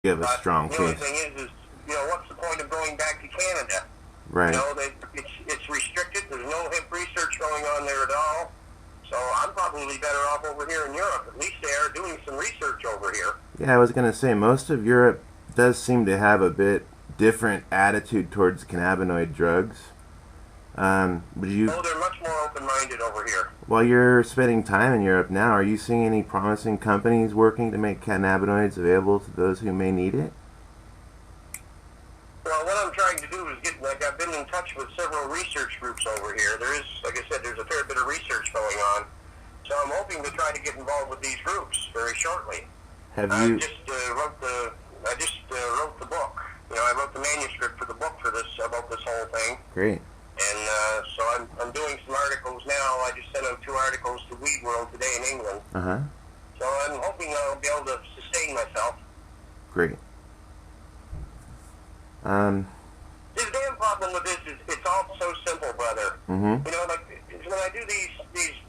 You have a But strong the only case. thing is, what's the point of going back to Canada? Right. It's restricted. There's no hemp research going on there at all. So I'm probably better off over here in Europe. At least they are doing some research over here. Yeah, I was going to say, most of Europe does seem to have a bit different attitude towards cannabinoid drugs. Would you, Oh, they're much more open-minded over here. while you're spending time in Europe now, are you seeing any promising companies working to make cannabinoids available to those who may need it? Well, what I'm trying to do is I've been in touch with several research groups over here. There is, like I said, there's a fair bit of research going on. So I'm hoping to try to get involved with these groups very shortly. Have I you? just wrote the book. I wrote the manuscript for the book about this whole thing. Great. And so I'm doing some articles now. I just sent out 2 articles to Weed World today in England. Uh-huh. So I'm hoping I'll be able to sustain myself. Great. The damn problem with this is it's all so simple, brother. Mm-hmm. Like when I do these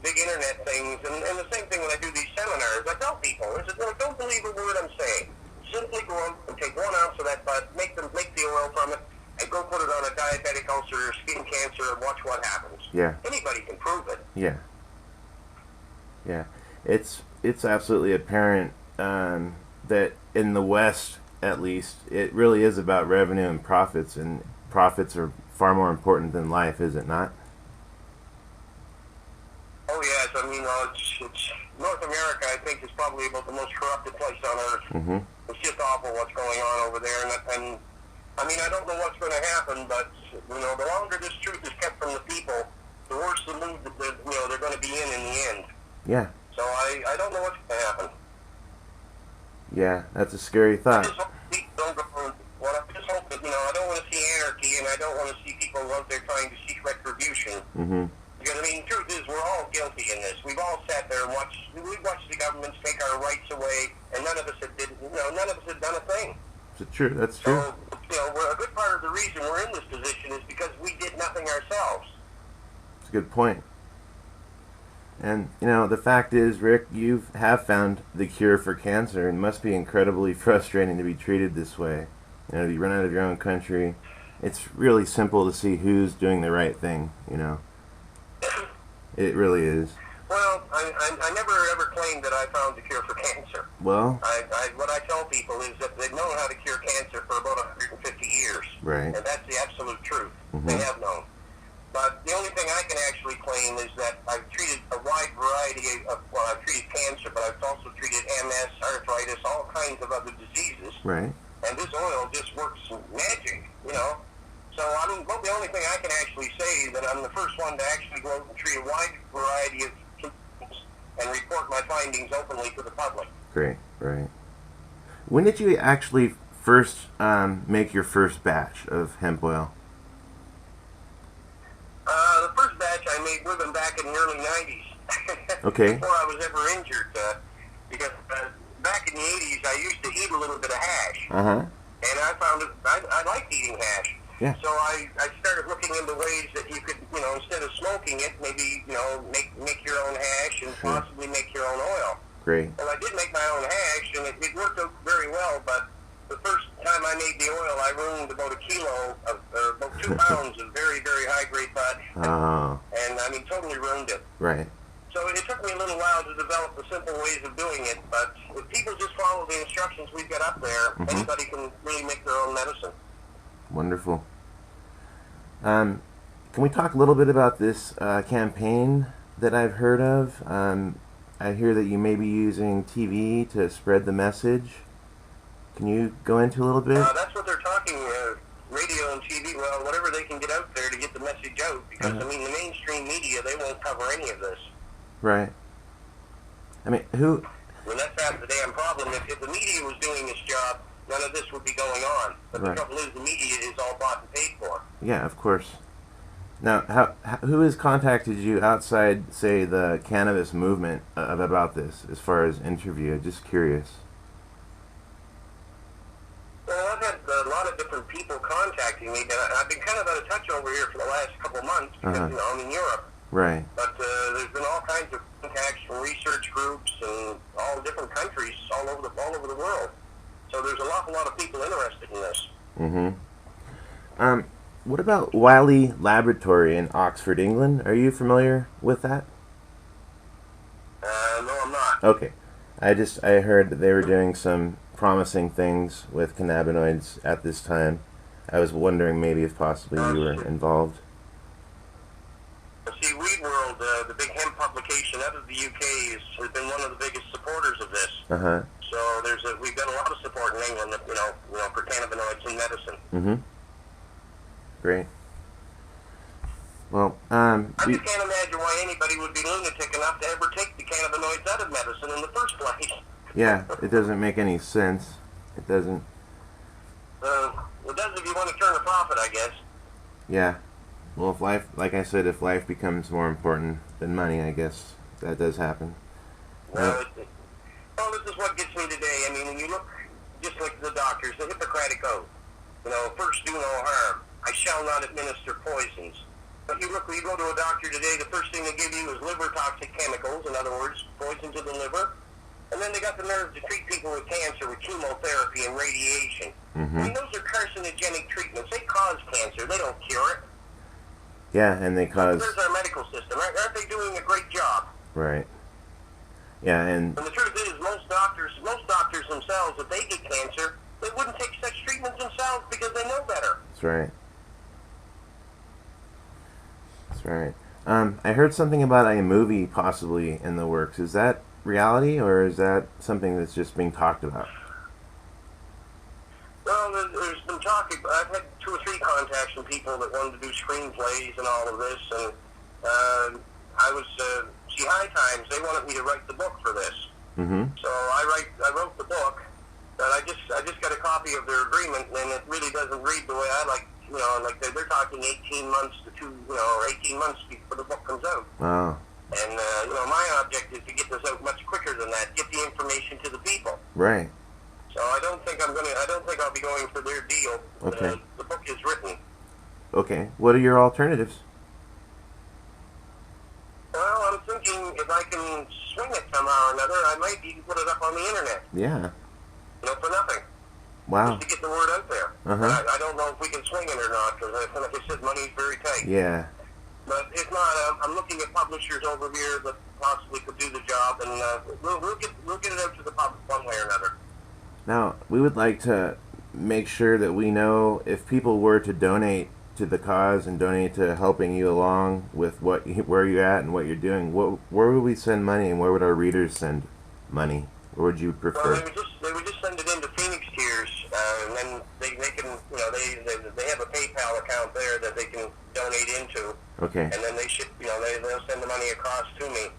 big internet things, and the same thing when I do these seminars, I tell people, I said, don't believe a word I'm saying. Simply go out and take 1 ounce of that bud, make the oil from it, and go put it on a diabetic ulcer or skin cancer and watch what happens. Yeah. Anybody can prove it. Yeah. Yeah. It's absolutely apparent that in the West, at least, it really is about revenue and profits, and profits are far more important than life, is it not? Oh yes, it's North America. I think is probably about the most corrupted place on earth. Mm-hmm. It's just awful what's going on over there, and I don't know what's going to happen, but the longer this truth is kept from the people, the worse the mood that they're going to be in the end. Yeah. So I don't know what's going to happen. Yeah, that's a scary I thought. just hope people don't go. Well, I just hope that I don't want to see anarchy, and I don't want to see people out there trying to seek retribution. Mm-hmm. Because the truth is, we're all guilty in this. We've all sat there and we've watched the governments take our rights away, and none of us had done a thing. It's true. That's true. So, a good part of the reason we're in this position is because we did nothing ourselves. It's a good point. And, the fact is, Rick, you have found the cure for cancer, and it must be incredibly frustrating to be treated this way. To be run out of your own country. It's really simple to see who's doing the right thing, It really is. Well, I never ever claimed that I found the cure for cancer. Well, what I tell people is that they've known how to cure cancer for about 150 years. right. And that's the absolute truth. Mm-hmm. They have known. But the only thing I can actually claim is that I've treated a wide variety I've treated cancer, but I've also treated MS, arthritis, all kinds of other diseases. Right. And this oil just works magic, So the only thing I can actually say is that I'm the first one to actually go out and treat a wide variety of conditions and report my findings openly to the public. Great. Right. When did you actually first make your first batch of hemp oil? The first batch I made with them back in the early 90s. Okay. Before I was ever injured. Because back in the 80s, I used to eat a little bit of hash. Uh-huh. And I found I liked eating hash. Yeah. So I started looking into ways that you could, instead of smoking it, maybe, make your own hash and Sure. possibly make your own oil. Great. Well, I did make my own hash, and it worked out very well, but the first time I made the oil, I ruined about about 2 pounds of very, very high-grade bud. Oh. And, totally ruined it. Right. So it took me a little while to develop the simple ways of doing it, but if people just follow the instructions we've got up there, Mm-hmm. anybody can really make their own medicine. Wonderful. Can we talk a little bit about this campaign that I've heard of? I hear that you may be using TV to spread the message. Can you go into a little bit? That's what they're talking, radio and TV, well, whatever they can get out there to get the message out, because, Uh-huh. the mainstream media, they won't cover any of this. Right. Who... That's half the damn problem. If the media was doing its job, none of this would be going on. But Right. the trouble is the media is all bought and paid for. Yeah, of course. Now, who has contacted you outside, say, the cannabis movement about this, as far as interview? Just curious. Well, I've had a lot of different people contacting me, but I've been kind of out of touch over here for the last couple of months because, Uh-huh. I'm in Europe. Right. But there's been all kinds of contacts from research groups and all different countries all over the world. So there's an awful lot of people interested in this. What about Wiley Laboratory in Oxford, England? Are you familiar with that? No, I'm not. Okay. I heard that they were doing some promising things with cannabinoids at this time. I was wondering maybe if possibly you were involved. See, Weed World, the big hemp publication out of the UK, has been one of the biggest supporters of this. Uh-huh. So we've got a lot of support in England, for cannabinoids in medicine. Mm-hmm. Great. Well, I just can't imagine why anybody would be lunatic enough to ever take the cannabinoids out of medicine in the first place. Yeah, it doesn't make any sense. It doesn't. It does if you want to turn a profit, I guess. Yeah. Well, like I said, if life becomes more important than money, I guess that does happen. Well, this is what gets me today. I mean, when you look, just like the doctors, the Hippocratic Oath, first do no harm. I shall not administer poisons. But you go to a doctor today, the first thing they give you is liver toxic chemicals, in other words, poison to the liver. And then they got the nerve to treat people with cancer with chemotherapy and radiation. Mm-hmm. I mean, those are carcinogenic treatments. They cause cancer. They don't cure it. Yeah, and they cause... There's our medical system. Aren't they doing a great job? Right. Yeah, and the truth is, most doctors themselves, if they get cancer, they wouldn't take such treatments themselves because they know better. That's right. That's right. I heard something about a movie possibly in the works. Is that reality, or is that something that's just being talked about? Well, there's been talking. I've had 2 or 3 contacts from people that wanted to do screenplays and all of this, and I was High Times. They wanted me to write the book for this. Mm-hmm. So I wrote the book, but I just got a copy of their agreement, and it really doesn't read the way I like. Like they're talking 18 months to 18 months before the book comes out. Oh. And my object is to get this out much quicker than that. Get the information to the people. Right. So I don't think I'll be going for their deal. Okay. The book is written. Okay. What are your alternatives? Well, I'm thinking if I can swing it somehow or another, I might even put it up on the internet. Yeah. For nothing. Wow. Just to get the word out there. Uh-huh. I don't know if we can swing it or not, because like I said, money's very tight. Yeah. But if not, I'm looking at publishers over here that possibly could do the job, and we'll get it out to the public one way or another. Now, we would like to make sure that we know if people were to donate to the cause and donate to helping you along with where you're at and what you're doing. Where would we send money, and where would our readers send money? Where would you prefer? Well, they would just send it into Phoenix Tears, and then they can, they have a PayPal account there that they can donate into. Okay. And then they should, they'll send the money across to me.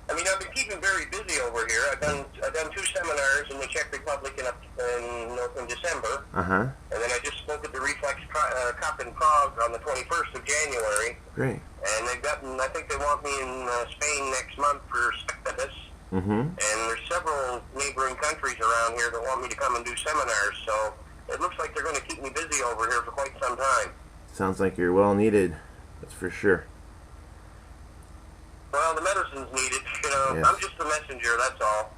I mean, I've been keeping very busy over here. I've done 2 seminars in the Czech Republic in December. Uh-huh. And then I just spoke at the Reflex Cup in Prague on the 21st of January. Great. And I think they want me in Spain next month for Spectabus. Mm-hmm. And there's several neighboring countries around here that want me to come and do seminars. So it looks like they're going to keep me busy over here for quite some time. Sounds like you're well needed. That's for sure. Well, the medicine's needed. Yes. I'm just a messenger, that's all.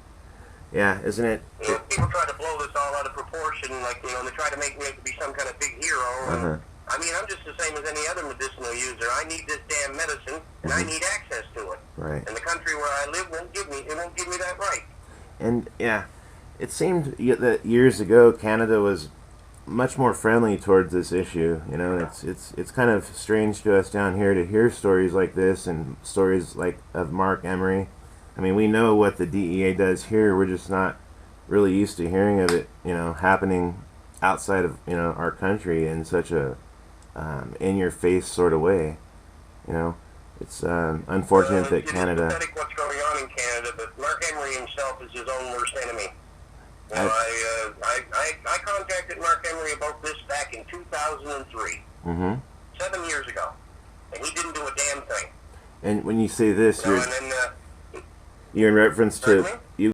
Yeah, isn't it? People try to blow this all out of proportion, like, they try to make me out to be some kind of big hero. Uh-huh. I mean, I'm just the same as any other medicinal user. I need this damn medicine, and I need access to it. Right. And the country where I live won't give me that right. And, yeah, it seemed that years ago Canada was much more friendly towards this issue. It's kind of strange to us down here to hear stories like this and stories like of Mark Emery. I mean, we know what the DEA does here. We're just not really used to hearing of it, happening outside of, our country in such a in-your-face sort of way. It's unfortunate that Canada... It's pathetic what's going on in Canada, but Mark Emery himself is his own worst enemy. I contacted Mark Emery about this back in 2003, 7 years ago, and he didn't do a damn thing. And when you say this, and you're in reference to...